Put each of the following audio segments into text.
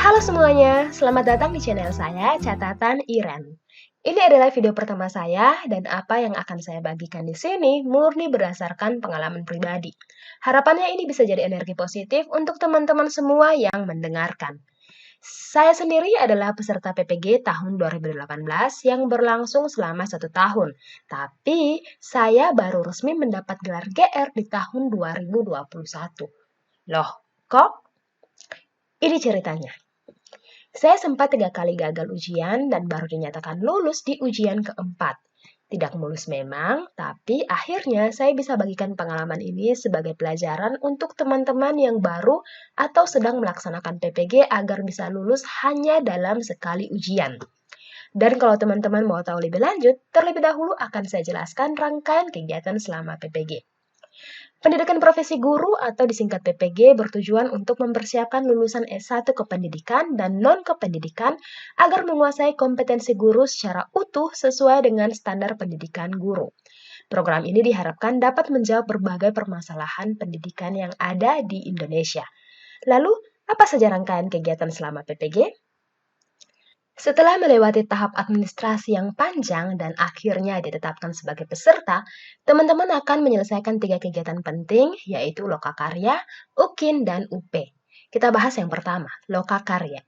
Halo semuanya, selamat datang di channel saya, Catatan Iren. Ini adalah video pertama saya dan apa yang akan saya bagikan di sini murni berdasarkan pengalaman pribadi. Harapannya ini bisa jadi energi positif untuk teman-teman semua yang mendengarkan. Saya sendiri adalah peserta PPG tahun 2018 yang berlangsung selama 1 tahun. Tapi saya baru resmi mendapat gelar GR di tahun 2021. Loh, kok? Ini ceritanya. Saya sempat 3 kali gagal ujian dan baru dinyatakan lulus di ujian keempat. Tidak mulus memang, tapi akhirnya saya bisa bagikan pengalaman ini sebagai pelajaran untuk teman-teman yang baru atau sedang melaksanakan PPG agar bisa lulus hanya dalam sekali ujian. Dan kalau teman-teman mau tahu lebih lanjut, terlebih dahulu akan saya jelaskan rangkaian kegiatan selama PPG. Pendidikan profesi guru atau disingkat PPG bertujuan untuk mempersiapkan lulusan S1 kependidikan dan non-kependidikan agar menguasai kompetensi guru secara utuh sesuai dengan standar pendidikan guru. Program ini diharapkan dapat menjawab berbagai permasalahan pendidikan yang ada di Indonesia. Lalu, apa saja rangkaian kegiatan selama PPG? Setelah melewati tahap administrasi yang panjang dan akhirnya ditetapkan sebagai peserta, teman-teman akan menyelesaikan 3 kegiatan penting, yaitu Lokakarya, UKIN, dan UP. Kita bahas yang pertama, Lokakarya.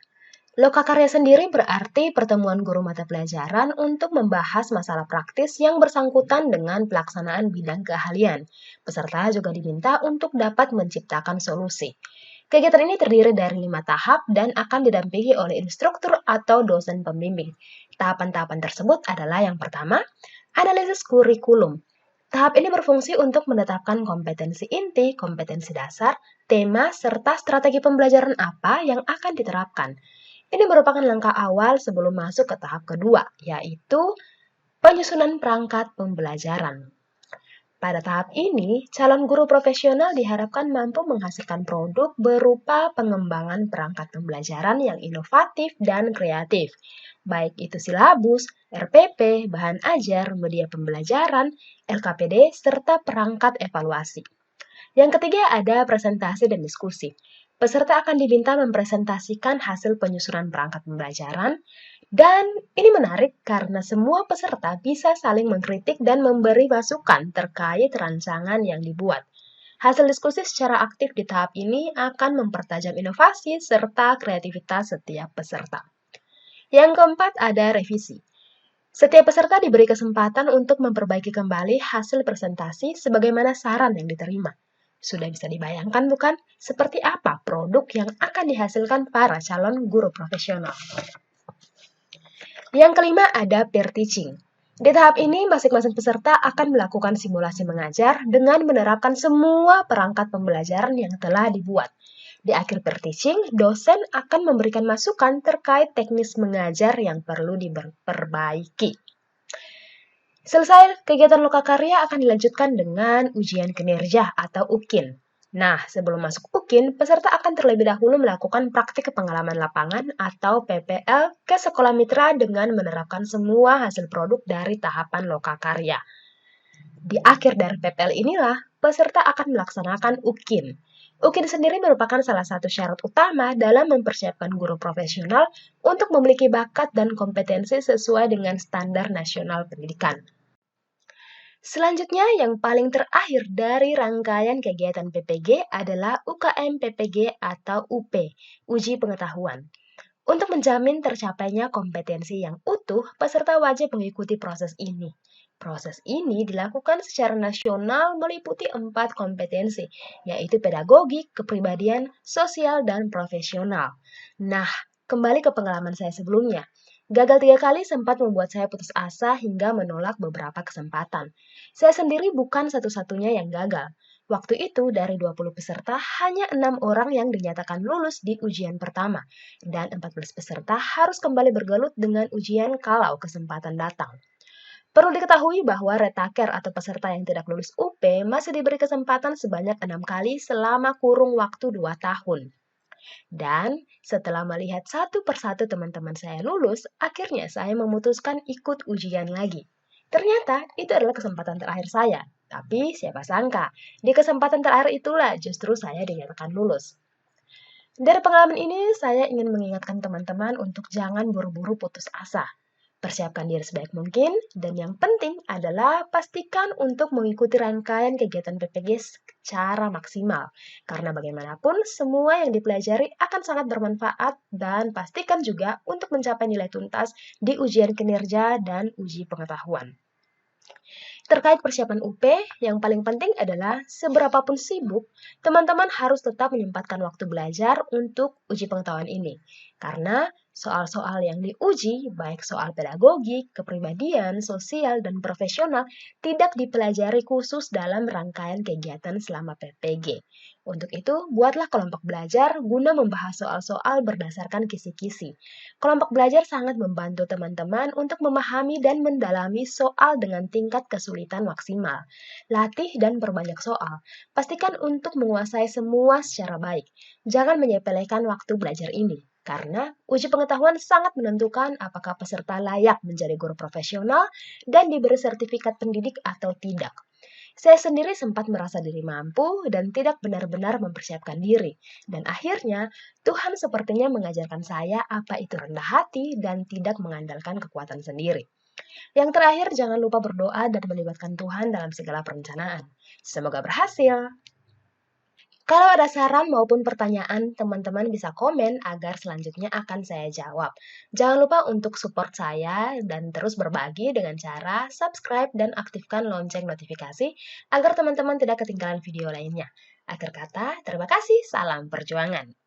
Lokakarya sendiri berarti pertemuan guru mata pelajaran untuk membahas masalah praktis yang bersangkutan dengan pelaksanaan bidang keahlian. Peserta juga diminta untuk dapat menciptakan solusi. Kegiatan ini terdiri dari 5 tahap dan akan didampingi oleh instruktur atau dosen pembimbing. Tahapan-tahapan tersebut adalah yang pertama, analisis kurikulum. Tahap ini berfungsi untuk menetapkan kompetensi inti, kompetensi dasar, tema, serta strategi pembelajaran apa yang akan diterapkan. Ini merupakan langkah awal sebelum masuk ke tahap kedua, yaitu penyusunan perangkat pembelajaran. Pada tahap ini, calon guru profesional diharapkan mampu menghasilkan produk berupa pengembangan perangkat pembelajaran yang inovatif dan kreatif, baik itu silabus, RPP, bahan ajar, media pembelajaran, LKPD, serta perangkat evaluasi. Yang ketiga ada presentasi dan diskusi. Peserta akan diminta mempresentasikan hasil penyusunan perangkat pembelajaran, dan ini menarik karena semua peserta bisa saling mengkritik dan memberi masukan terkait rancangan yang dibuat. Hasil diskusi secara aktif di tahap ini akan mempertajam inovasi serta kreativitas setiap peserta. Yang keempat ada revisi. Setiap peserta diberi kesempatan untuk memperbaiki kembali hasil presentasi sebagaimana saran yang diterima. Sudah bisa dibayangkan bukan seperti apa produk yang akan dihasilkan para calon guru profesional. Yang kelima ada peer teaching. Di tahap ini, masing-masing peserta akan melakukan simulasi mengajar dengan menerapkan semua perangkat pembelajaran yang telah dibuat. Di akhir peer teaching, dosen akan memberikan masukan terkait teknis mengajar yang perlu diperbaiki. Selesai, kegiatan lokakarya akan dilanjutkan dengan ujian kinerja atau UKIN. Nah, sebelum masuk UKIN, peserta akan terlebih dahulu melakukan praktik pengalaman lapangan atau PPL ke sekolah mitra dengan menerapkan semua hasil produk dari tahapan lokakarya. Di akhir dari PPL inilah, peserta akan melaksanakan UKIN. UKIN sendiri merupakan salah satu syarat utama dalam mempersiapkan guru profesional untuk memiliki bakat dan kompetensi sesuai dengan standar nasional pendidikan. Selanjutnya, yang paling terakhir dari rangkaian kegiatan PPG adalah UKM PPG atau UP, Uji Pengetahuan. Untuk menjamin tercapainya kompetensi yang utuh, peserta wajib mengikuti proses ini. Proses ini dilakukan secara nasional meliputi 4 kompetensi, yaitu pedagogi, kepribadian, sosial, dan profesional. Nah, kembali ke pengalaman saya sebelumnya. Gagal 3 kali sempat membuat saya putus asa hingga menolak beberapa kesempatan. Saya sendiri bukan satu-satunya yang gagal. Waktu itu dari 20 peserta hanya 6 orang yang dinyatakan lulus di ujian pertama dan 14 peserta harus kembali bergelut dengan ujian kalau kesempatan datang. Perlu diketahui bahwa retaker atau peserta yang tidak lulus UP masih diberi kesempatan sebanyak 6 kali selama kurung waktu 2 tahun. Dan setelah melihat satu persatu teman-teman saya lulus, akhirnya saya memutuskan ikut ujian lagi. Ternyata itu adalah kesempatan terakhir saya. Tapi siapa sangka, di kesempatan terakhir itulah justru saya dinyatakan lulus. Dari pengalaman ini, saya ingin mengingatkan teman-teman untuk jangan buru-buru putus asa. Persiapkan diri sebaik mungkin, dan yang penting adalah pastikan untuk mengikuti rangkaian kegiatan PPG secara maksimal. Karena bagaimanapun, semua yang dipelajari akan sangat bermanfaat dan pastikan juga untuk mencapai nilai tuntas di ujian kinerja dan uji pengetahuan. Terkait persiapan UP, yang paling penting adalah seberapapun sibuk, teman-teman harus tetap menyempatkan waktu belajar untuk uji pengetahuan ini. Karena soal-soal yang diuji, baik soal pedagogik, kepribadian, sosial, dan profesional, tidak dipelajari khusus dalam rangkaian kegiatan selama PPG. Untuk itu, buatlah kelompok belajar guna membahas soal-soal berdasarkan kisi-kisi. Kelompok belajar sangat membantu teman-teman untuk memahami dan mendalami soal dengan tingkat kesulitan maksimal. Latih dan perbanyak soal. Pastikan untuk menguasai semua secara baik. Jangan menyepelekan waktu belajar ini. Karena uji pengetahuan sangat menentukan apakah peserta layak menjadi guru profesional dan diberi sertifikat pendidik atau tidak. Saya sendiri sempat merasa diri mampu dan tidak benar-benar mempersiapkan diri. Dan akhirnya, Tuhan sepertinya mengajarkan saya apa itu rendah hati dan tidak mengandalkan kekuatan sendiri. Yang terakhir, jangan lupa berdoa dan melibatkan Tuhan dalam segala perencanaan. Semoga berhasil. Kalau ada saran maupun pertanyaan, teman-teman bisa komen agar selanjutnya akan saya jawab. Jangan lupa untuk support saya dan terus berbagi dengan cara subscribe dan aktifkan lonceng notifikasi agar teman-teman tidak ketinggalan video lainnya. Akhir kata, terima kasih, salam perjuangan.